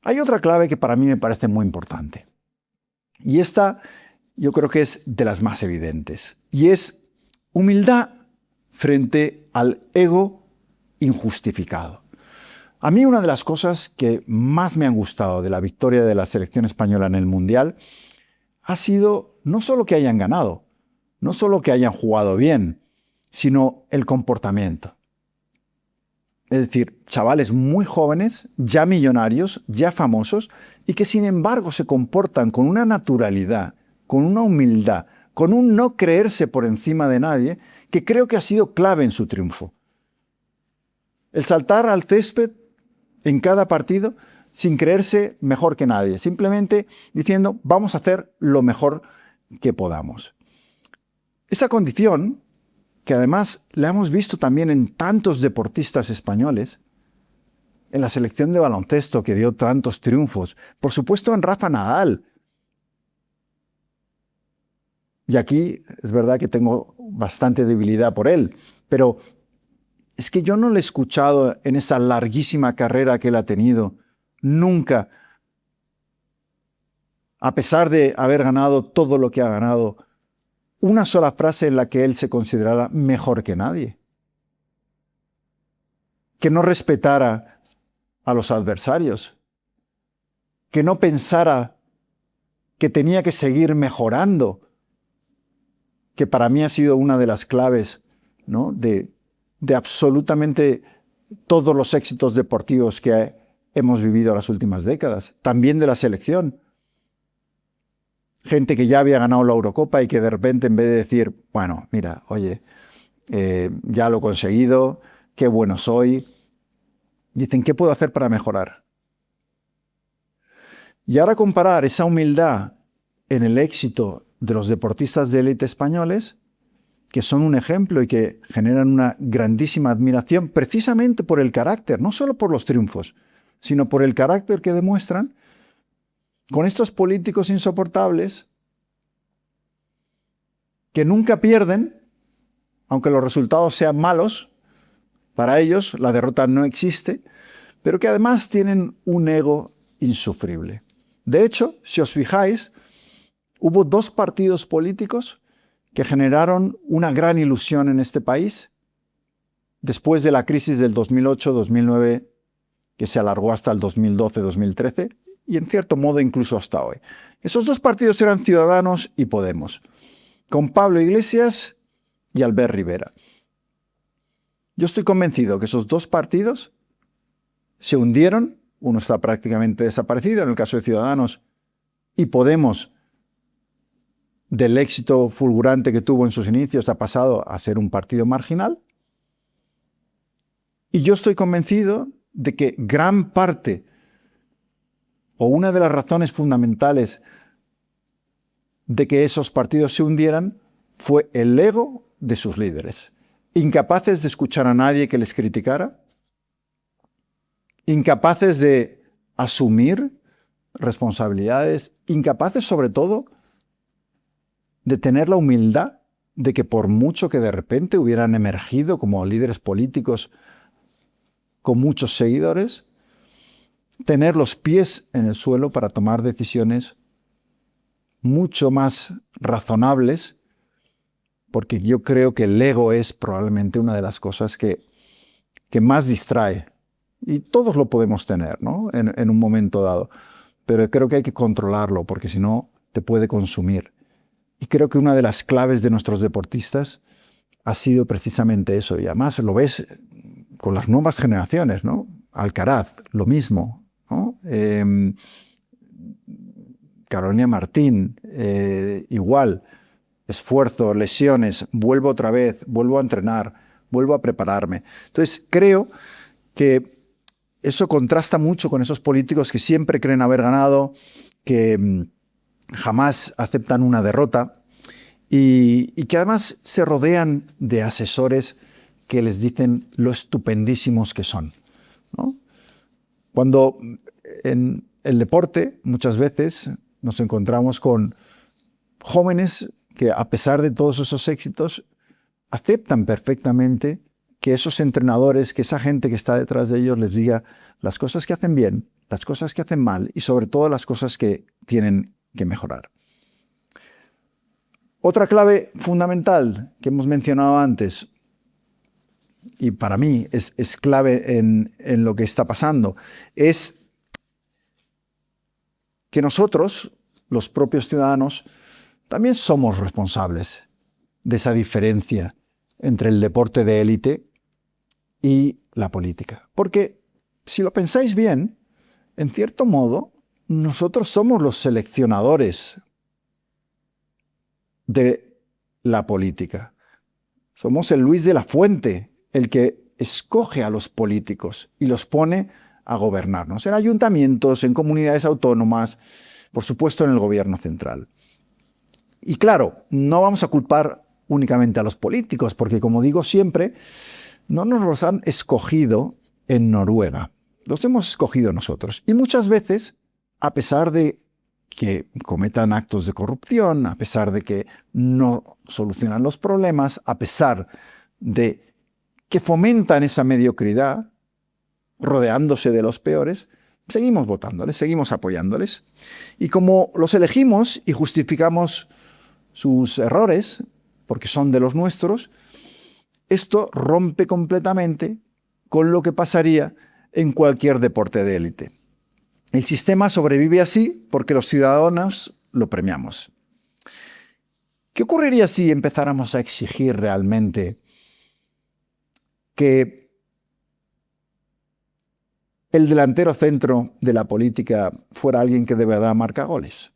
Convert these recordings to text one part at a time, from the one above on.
Hay otra clave que para mí me parece muy importante. Y esta yo creo que es de las más evidentes. Y es humildad frente al ego injustificado. A mí una de las cosas que más me han gustado de la victoria de la selección española en el Mundial ha sido no solo que hayan ganado, no solo que hayan jugado bien, sino el comportamiento. Es decir, chavales muy jóvenes, ya millonarios, ya famosos, y que sin embargo se comportan con una naturalidad, con una humildad, con un no creerse por encima de nadie, que creo que ha sido clave en su triunfo. El saltar al césped en cada partido sin creerse mejor que nadie, simplemente diciendo vamos a hacer lo mejor que podamos. Esa condición, que además la hemos visto también en tantos deportistas españoles, en la selección de baloncesto que dio tantos triunfos, por supuesto en Rafa Nadal. Y aquí es verdad que tengo bastante debilidad por él, pero es que yo no le he escuchado en esa larguísima carrera que él ha tenido, nunca, a pesar de haber ganado todo lo que ha ganado, una sola frase en la que él se considerara mejor que nadie. Que no respetara a los adversarios. Que no pensara que tenía que seguir mejorando. Que para mí ha sido una de las claves, ¿no?, de absolutamente todos los éxitos deportivos que hemos vivido en las últimas décadas. También de la selección. Gente que ya había ganado la Eurocopa y que de repente en vez de decir, bueno, mira, oye, ya lo he conseguido, qué bueno soy, dicen, ¿qué puedo hacer para mejorar? Y ahora comparar esa humildad en el éxito de los deportistas de élite españoles, que son un ejemplo y que generan una grandísima admiración precisamente por el carácter, no solo por los triunfos, sino por el carácter que demuestran, con estos políticos insoportables que nunca pierden, aunque los resultados sean malos, para ellos la derrota no existe, pero que además tienen un ego insufrible. De hecho, si os fijáis, hubo dos partidos políticos que generaron una gran ilusión en este país después de la crisis del 2008-2009, que se alargó hasta el 2012-2013, y en cierto modo incluso hasta hoy. Esos dos partidos eran Ciudadanos y Podemos, con Pablo Iglesias y Albert Rivera. Yo estoy convencido que esos dos partidos se hundieron, uno está prácticamente desaparecido, en el caso de Ciudadanos, y Podemos, del éxito fulgurante que tuvo en sus inicios, ha pasado a ser un partido marginal. Y yo estoy convencido de que gran parte, o una de las razones fundamentales de que esos partidos se hundieran, fue el ego de sus líderes. Incapaces de escuchar a nadie que les criticara, incapaces de asumir responsabilidades, incapaces sobre todo de tener la humildad de que por mucho que de repente hubieran emergido como líderes políticos con muchos seguidores, tener los pies en el suelo para tomar decisiones mucho más razonables, porque yo creo que el ego es probablemente una de las cosas que más distrae. Y todos lo podemos tener, ¿no?, en un momento dado. Pero creo que hay que controlarlo, porque si no, te puede consumir. Y creo que una de las claves de nuestros deportistas ha sido precisamente eso. Y además lo ves con las nuevas generaciones, ¿no? Alcaraz, lo mismo, ¿no? Carolina Martín, igual. Esfuerzo, lesiones, vuelvo otra vez, vuelvo a entrenar, vuelvo a prepararme. Entonces, creo que eso contrasta mucho con esos políticos que siempre creen haber ganado, que jamás aceptan una derrota y que además se rodean de asesores que les dicen lo estupendísimos que son, ¿no? Cuando en el deporte muchas veces nos encontramos con jóvenes que a pesar de todos esos éxitos aceptan perfectamente que esos entrenadores, que esa gente que está detrás de ellos les diga las cosas que hacen bien las cosas que hacen mal y sobre todo las cosas que tienen que mejorar. Otra clave fundamental que hemos mencionado antes, y para mí es clave en lo que está pasando, es que nosotros, los propios ciudadanos, también somos responsables de esa diferencia entre el deporte de élite y la política. Porque si lo pensáis bien, en cierto modo, nosotros somos los seleccionadores de la política. Somos el Luis de la Fuente, el que escoge a los políticos y los pone a gobernarnos, en ayuntamientos, en comunidades autónomas, por supuesto en el gobierno central. Y claro, no vamos a culpar únicamente a los políticos, porque como digo siempre, no nos los han escogido en Noruega, los hemos escogido nosotros. Y muchas veces, a pesar de que cometan actos de corrupción, a pesar de que no solucionan los problemas, a pesar de que fomentan esa mediocridad, rodeándose de los peores, seguimos votándoles, seguimos apoyándoles. Y como los elegimos y justificamos sus errores, porque son de los nuestros, esto rompe completamente con lo que pasaría en cualquier deporte de élite. El sistema sobrevive así porque los ciudadanos lo premiamos. ¿Qué ocurriría si empezáramos a exigir realmente que el delantero centro de la política fuera alguien que de verdad marca goles?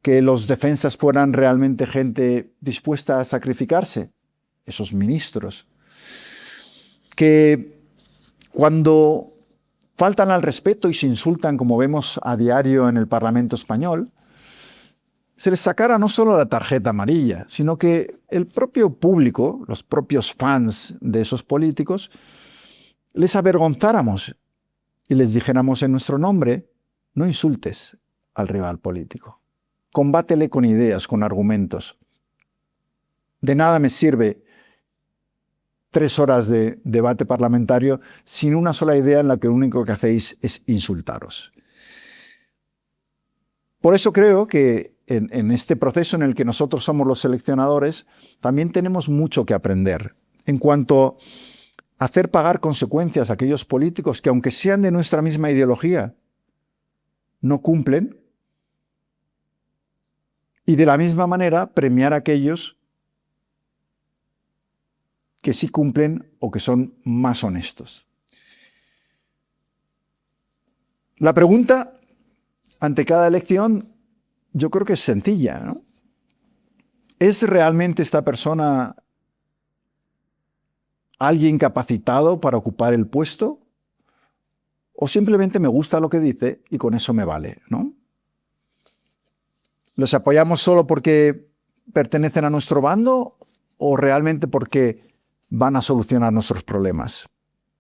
Que los defensas fueran realmente gente dispuesta a sacrificarse, esos ministros. Que cuando faltan al respeto y se insultan, como vemos a diario en el Parlamento español, se les sacara no solo la tarjeta amarilla, sino que el propio público, los propios fans de esos políticos, les avergonzáramos y les dijéramos en nuestro nombre: no insultes al rival político. Combátele con ideas, con argumentos. De nada me sirve 3 horas de debate parlamentario sin una sola idea en la que lo único que hacéis es insultaros. Por eso creo que en este proceso en el que nosotros somos los seleccionadores, también tenemos mucho que aprender en cuanto a hacer pagar consecuencias a aquellos políticos que, aunque sean de nuestra misma ideología, no cumplen. Y de la misma manera, premiar a aquellos que sí cumplen o que son más honestos. La pregunta ante cada elección yo creo que es sencilla, ¿no? ¿Es realmente esta persona alguien capacitado para ocupar el puesto? ¿O simplemente me gusta lo que dice y con eso me vale, ¿no? ¿Los apoyamos solo porque pertenecen a nuestro bando o realmente porque van a solucionar nuestros problemas?